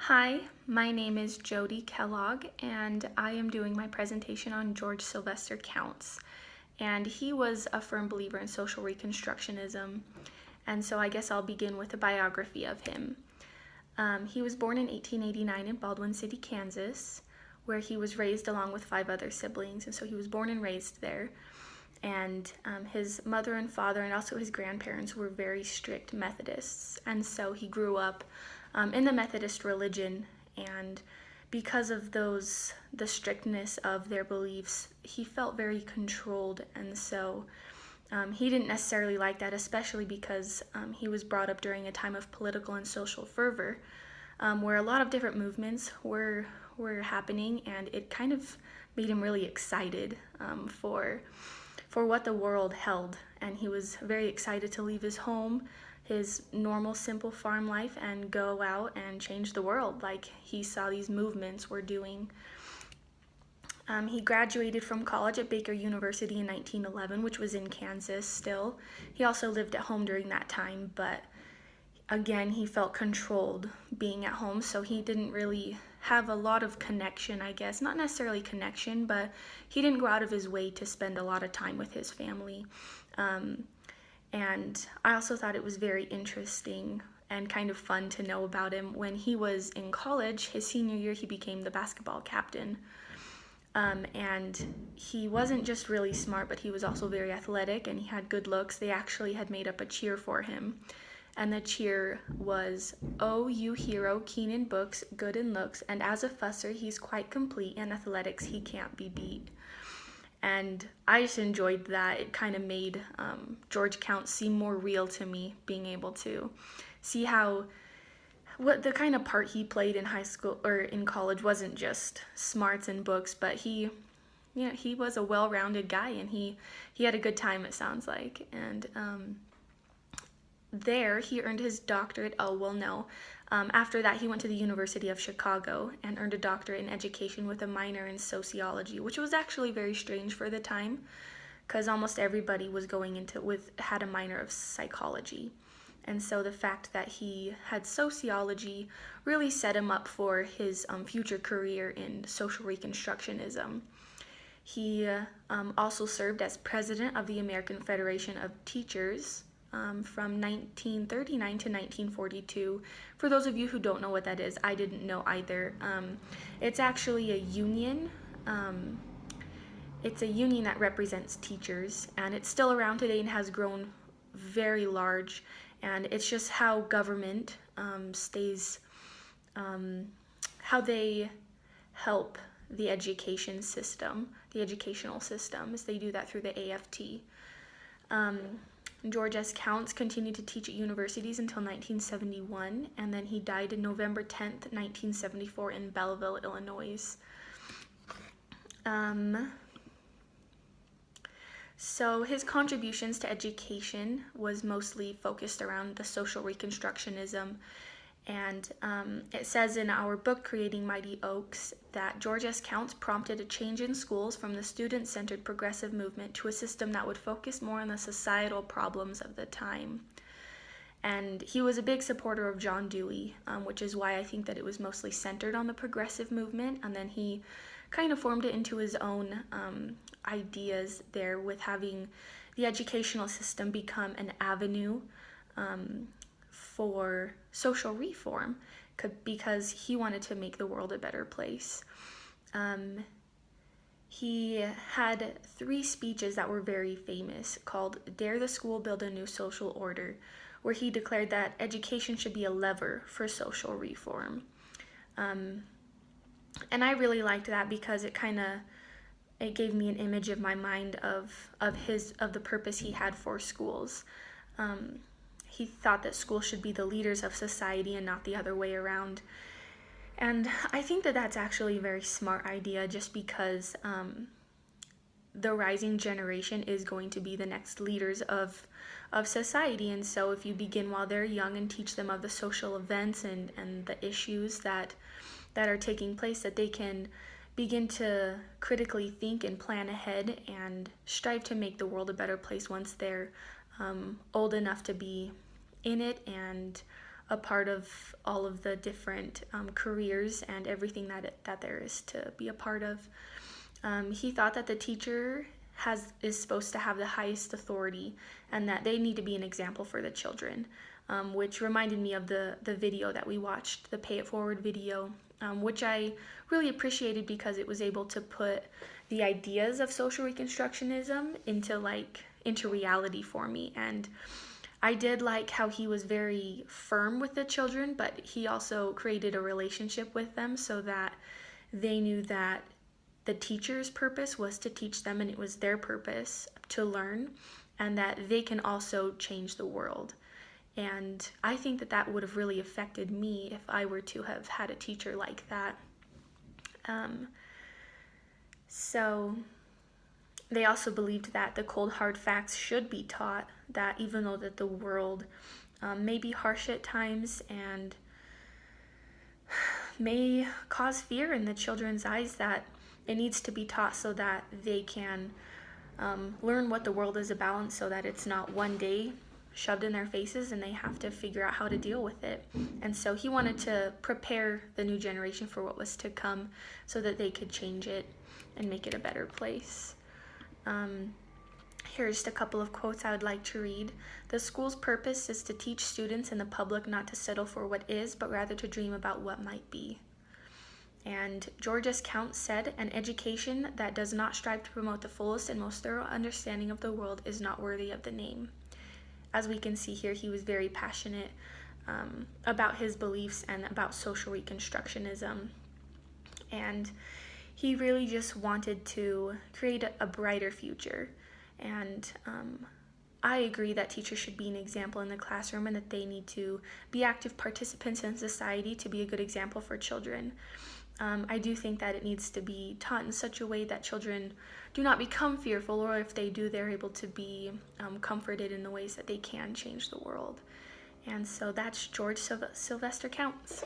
Hi, my name is Jody Kellogg, and I am doing my presentation on George Sylvester Counts. And he was a firm believer in social reconstructionism, and so I guess I'll begin with a biography of him. He was born in 1889 in Baldwin City, Kansas, where he was raised along with 5 other siblings, and so he was born and raised there. And his mother and father and also his grandparents were very strict Methodists, and so he grew up in the Methodist religion, and because of the strictness of their beliefs, he felt very controlled, and so he didn't necessarily like that, especially because he was brought up during a time of political and social fervor, where a lot of different movements were happening, and it kind of made him really excited for what the world held, and he was very excited to leave his home, his normal simple farm life, and go out and change the world like he saw these movements were doing. He graduated from college at Baker University in 1911, which was in Kansas still. He also lived at home during that time, but again, he felt controlled being at home, so he didn't really have a lot of connection, I guess. Not necessarily connection, but he didn't go out of his way to spend a lot of time with his family. And I also thought it was very interesting and kind of fun to know about him. When he was in college, his senior year, he became the basketball captain. And he wasn't just really smart, but he was also very athletic, and he had good looks. They actually had made up a cheer for him. And the cheer was, "Oh, you hero, keen in books, good in looks, and as a fusser, he's quite complete, in athletics he can't be beat." And I just enjoyed that. It kind of made George Counts seem more real to me, being able to see what the kind of part he played in high school or in college wasn't just smarts and books, but he was a well-rounded guy, and he had a good time, it sounds like. And there he earned his doctorate. After that, he went to the University of Chicago and earned a doctorate in education with a minor in sociology, which was actually very strange for the time, because almost everybody was had a minor of psychology. And so the fact that he had sociology really set him up for his future career in social reconstructionism. He also served as president of the American Federation of Teachers from 1939 to 1942. For those of you who don't know what that is, I didn't know either. It's actually a union. It's a union that represents teachers, and it's still around today and has grown very large. And it's just how government stays, how they help the educational system, is they do that through the AFT. George S. Counts continued to teach at universities until 1971, and then he died on November 10th, 1974 in Belleville, Illinois. So his contributions to education was mostly focused around the social reconstructionism, and it says in our book, Creating Mighty Oaks, that George S. Counts prompted a change in schools from the student-centered progressive movement to a system that would focus more on the societal problems of the time. And he was a big supporter of John Dewey, which is why I think that it was mostly centered on the progressive movement, and then he kind of formed it into his own ideas there, with having the educational system become an avenue for social reform, because he wanted to make the world a better place. He had 3 speeches that were very famous, called "Dare the School Build a New Social Order," where he declared that education should be a lever for social reform. And I really liked that because it gave me an image of my mind of the purpose he had for schools. He thought that schools should be the leaders of society and not the other way around. And I think that that's actually a very smart idea, just because the rising generation is going to be the next leaders of society. And so if you begin while they're young and teach them of the social events and the issues that are taking place, that they can begin to critically think and plan ahead and strive to make the world a better place once they're old enough to be in it and a part of all of the different careers and everything that there is to be a part of. He thought that the teacher is supposed to have the highest authority and that they need to be an example for the children, which reminded me of the video that we watched, the Pay It Forward video, which I really appreciated because it was able to put the ideas of social reconstructionism into reality for me. And I did like how he was very firm with the children, but he also created a relationship with them so that they knew that the teacher's purpose was to teach them and it was their purpose to learn, and that they can also change the world. And I think that would have really affected me if I were to have had a teacher like that. So they also believed that the cold hard facts should be taught, that even though that the world may be harsh at times and may cause fear in the children's eyes, that it needs to be taught so that they can learn what the world is about, and so that it's not one day shoved in their faces and they have to figure out how to deal with it. And so he wanted to prepare the new generation for what was to come so that they could change it and make it a better place. Here's just a couple of quotes I would like to read. The school's purpose is to teach students and the public not to settle for what is, but rather to dream about what might be. And George S. Counts said, an education that does not strive to promote the fullest and most thorough understanding of the world is not worthy of the name. As we can see here, he was very passionate about his beliefs and about social reconstructionism. And he really just wanted to create a brighter future. And I agree that teachers should be an example in the classroom and that they need to be active participants in society to be a good example for children. I do think that it needs to be taught in such a way that children do not become fearful, or if they do, they're able to be comforted in the ways that they can change the world. And so that's George Sylvester Counts.